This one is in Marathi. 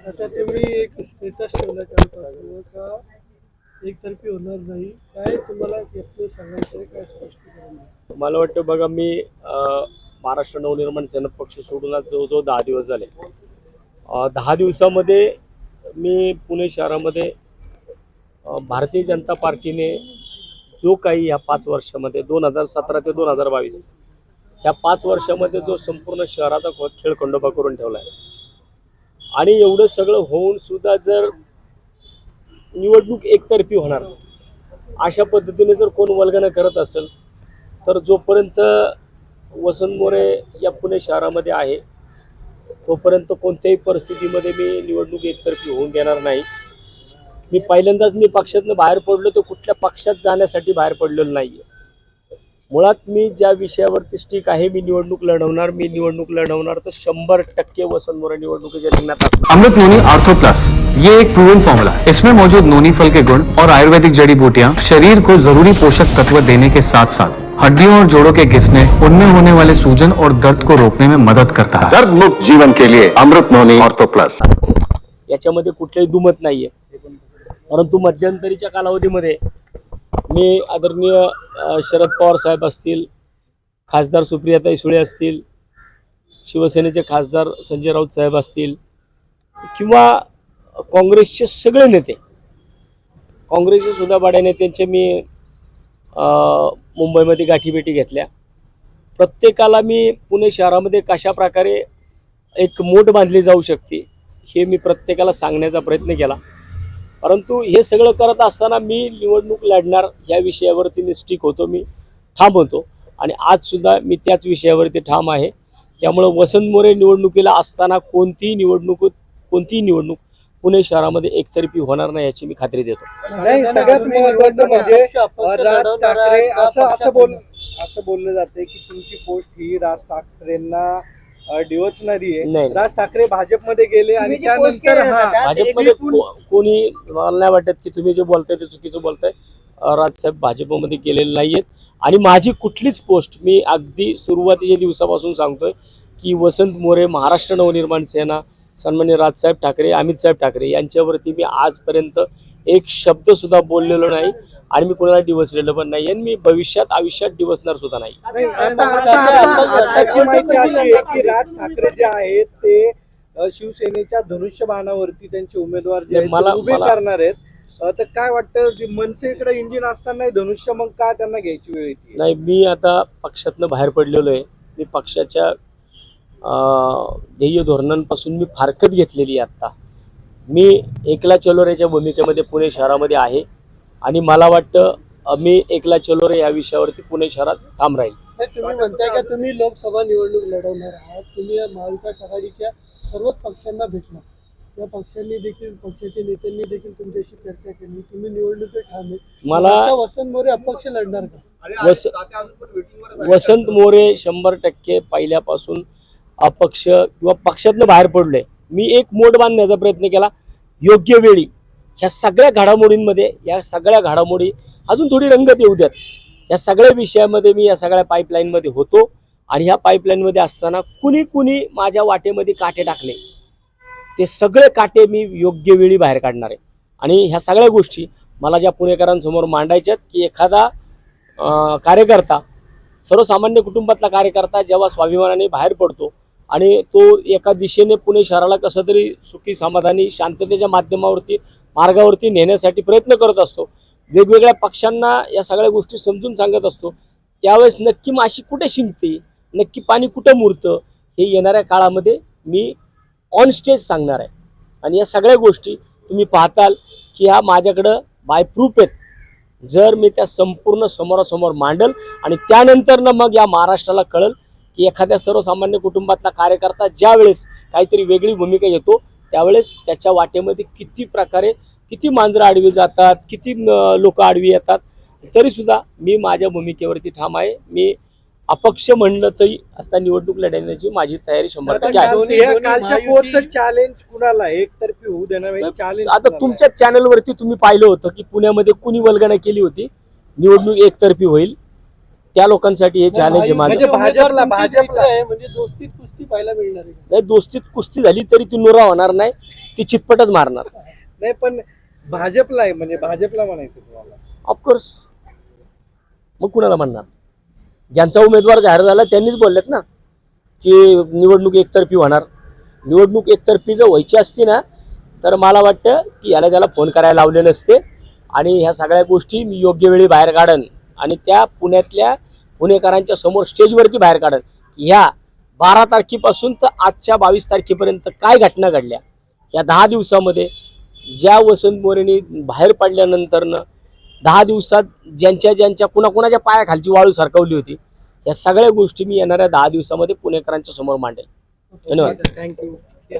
आता तुम्ही एक स्टेटस ठेवला त्यावर का एकतर्फी होणार नाही, काय तुम्हाला यातलं सांगायचं आहे, काय स्पष्टीकरण आहे? मला वाटतं बघा, मी महाराष्ट्र नवनिर्माण सेना पक्ष सोडून आज जवळजवळ 10 दिवस झाले. 10 दिवसामध्ये मी पुणे शहरामध्ये भारतीय जनता पार्टीने जो काही या 5 वर्षामध्ये 2017 ते 2022 या 5 वर्षामध्ये जो संपूर्ण शहराचा खेळखंडोबा करून ठेवला आहे, आणि एवढं सगळं होऊन सुद्धा जर निवडणूक एकतर्फी होणार अशा पद्धतीने जर कोण वल्गना करत असेल, तर जोपर्यंत वसंत मोरे या पुणे शहरामध्ये आहे तोपर्यंत कोणत्याही परिस्थितीमध्ये मी निवडणूक एकतर्फी होऊन देणार नाही. मी पहिल्यांदाच पक्षातून बाहेर पडलो तर कुठल्या पक्षात जाण्यासाठी बाहेर पडलेलो नाही. मुळात मी ज्या विषयावरती स्टिक आहे, मी निवडणूक लढवणार तर 100% वसंत मोरे निवडणुकीच्या रिंगणात असणार. अमृत नोनी आर्थो प्लस, ये एक प्रूवन फॉर्मूला है. इसमें मौजूद नोनी फल के गुण और आयुर्वेदिक जड़ी बूटियां शरीर को जरूरी पोषक तत्व देने के साथ साथ हड्डियों और जोड़ों के घिसने, उनमें होने वाले सूजन और दर्द को रोकने में मदद करता है. दर्द मुक्त जीवन के लिए अमृत नोनी आर्थो प्लस. याच्यामध्ये कुठलेही दुमत नाहीये. परंतु मध्यंतरीच्या कालावधीमध्ये मी आदरणीय शरद पवार साहेब असतील, खासदार सुप्रियाताई सुळे असतील, शिवसेनेचे खासदार संजय राऊत साहेब असतील, किंवा काँग्रेसचे सगळे नेते, काँग्रेसचे सुद्धा बड्या नेत्यांचे मी मुंबईमध्ये गाठीभेटी घेतल्या. प्रत्येकाला मी पुणे शहरामध्ये कशा प्रकारे एक मोठ बांधली जाऊ शकते हे मी प्रत्येकाला सांगण्याचा प्रयत्न केला. परंतु हे सगळं करत असताना मी निवडणूक लढणार ह्या विषयावरती मी स्टिक होतो, मी ठाम होतो, आणि आज सुद्धा मी त्याच विषयावरती ठाम आहे. त्यामुळं वसंत मोरे निवडणुकीला असताना कोणतीही निवडणूक पुणे शहरामध्ये एकतर्फी होणार नाही याची मी खात्री देतो. नाही, सगळ्यात महत्त्वाचं म्हणजे राज ठाकरे असं बोललं जाते की तुमची पोस्ट ही राज ठाकरेंना डिवचणारी आहे. राज ठाकरे भाजपमध्ये गेले आणि त्यानंतर भाजपमध्ये कोणी, मला नाही वाटत की तुम्ही जे बोलताय ते चुकीचं बोलताय. राजसाहेब भाजपमध्ये गेलेले नाहीयेत, आणि माझी कुठलीच पोस्ट, मी अगदी सुरुवातीच्या दिवसापासून सांगतोय की वसंत मोरे, महाराष्ट्र नवनिर्माण सेना, सन्माननीय राजसाहेब ठाकरे, अमितसाहेब ठाकरे यांच्यावरती मी आजपर्यंत एक शब्द सुद्धा बोललेलो नाही, आणि मी कोणाला डिवचलेलं पण नाही, आणि मी आयुष्यात डिवचणार सुद्धा नाही. आताची माहिती अशी आहे की राज ठाकरे जे आहेत ते शिवसेनेच्या धनुष्यबाणावरती त्यांचे उमेदवार जे उभे करणार आहेत. तर काय वाटतं, मनसेकडे इंजिन असताना धनुष्य मग का त्यांना घ्यायची वेळ येते? नाही, मी आता पक्षातनं बाहेर पडलेलो आहे. मी पक्षाच्या ध्येय धोरणांपासून मी फारकत घेतलेली आहे. आता मी एकला चलो रेच्या भूमिकेमध्ये पुणे शहरामध्ये आहे, आणि मला वाटतं मी एकला चलो रे या विषयावरती पुणे शहरात ठाम राहील. तुम्ही म्हणताय का तुम्ही लोकसभा निवडणूक लढवणार आहात, तुम्ही महाविकास आघाडीच्या सर्वच पक्षांना भेटणार, त्या पक्षांनी देखील, पक्षाच्या नेत्यांनी देखील तुमच्याशी चर्चा केली, तुम्ही निवडणुकीत ठाम आहे. मला वसंत मोरे अपक्ष लढणार का? वसंत मोरे 100% पहिल्यापासून अपक्ष किंवा पक्षातनं बाहेर पडलोय. मी एक मोठ बांधण्याचा प्रयत्न केला योग्य वेळी. ह्या सगळ्या घडामोडींमध्ये, या सगळ्या घडामोडी अजून थोडी रंगत येऊ द्यात, या सगळ्या विषयामध्ये मी या सगळ्या पाईपलाईनमध्ये होतो, आणि ह्या पाईपलाईनमध्ये असताना कुणी माझ्या वाटेमध्ये काटे टाकले, ते सगळे काटे मी योग्य वेळी बाहेर काढणार आहे. आणि ह्या सगळ्या गोष्टी मला ज्या पुणेकरांसमोर मांडायच्यात की एखादा कार्यकर्ता, सर्वसामान्य कुटुंबातला कार्यकर्ता जेव्हा स्वाभिमानाने बाहेर पडतो आणि तो एका दिशेने पुणे शहराला कसं तरी सुखी, समाधानी, शांततेच्या माध्यमावरती, मार्गावरती नेण्यासाठी प्रयत्न करत असतो, वेगवेगळ्या पक्षांना या सगळ्या गोष्टी समजून सांगत असतो, त्यावेळेस नक्की माशी कुठे शिंपते, नक्की पाणी कुठं मुरतं, हे येणाऱ्या काळामध्ये मी ऑन स्टेज सांगणार आहे. आणि या सगळ्या गोष्टी तुम्ही पाहताल की ह्या माझ्याकडं बाय प्रूफ आहेत. जर मी त्या संपूर्ण समोरासमोर मांडल, आणि त्यानंतर मग या महाराष्ट्राला कळल की एखाद्या सर्वसामान्य कुटुंबातला कार्यकर्ता ज्या वेळेस काहीतरी वेगळी भूमिका येतो, त्यावेळेस त्याच्या वाटेमध्ये किती मांजरं आडवी जातात, किती लोक आडवी येतात, तरीसुद्धा मी माझ्या भूमिकेवरती ठाम आहे. मी अपक्ष म्हणलं तरी आता निवडणूक लढवण्याची माझी तयारी 100% आहे. चॅलेंज कुणाला एकतर्फी होऊ देणार? आता तुमच्या चॅनलवरती तुम्ही पाहिलं होतं की पुण्यामध्ये कुणी वल्गना केली होती, निवडणूक एकतर्फी होईल. त्या लोकांसाठी हे चॅलेंज आहे माझं. म्हणजे भाजपला म्हणजे दोस्तीत कुस्ती पाहायला मिळणार आहे. नाही, दोस्तीत कुस्ती झाली तरी ती नुरा होणार नाही, ती चितपटच मारणार. नाही पण भाजपला आहे, म्हणजे भाजपला म्हणायचं तुम्हाला. ऑफकोर्स. मग कुणाला म्हणणार? ज्यांचा उमेदवार जाहीर झाला त्यांनीच बोललेत ना की निवडणूक एकतर्फी होणार. निवडणूक एकतर्फी जर व्हायची असती ना तर मला वाटतं की याला त्याला फोन करायला लावले नसते आणि ह्या सगळ्या गोष्टी मी योग्य वेळी बाहेर काढन आणि त्या पुण्यातल्या पुणेकरांच्या समोर स्टेजवरती बाहेर काढन. ह्या 12 तारखेपासून तर आजच्या 22 तारखेपर्यंत काय घटना घडल्या या 10 दिवसामध्ये, ज्या वसंत मोरेंनी बाहेर पडल्यानंतरनं 10 दिवसात ज्यांच्या कुणाकुणाच्या पायाखालची वाळू सरकवली होती, या सगळ्या गोष्टी मी येणाऱ्या 10 दिवसामध्ये पुणेकरांच्या समोर मांडेल. धन्यवाद. थँक्यू.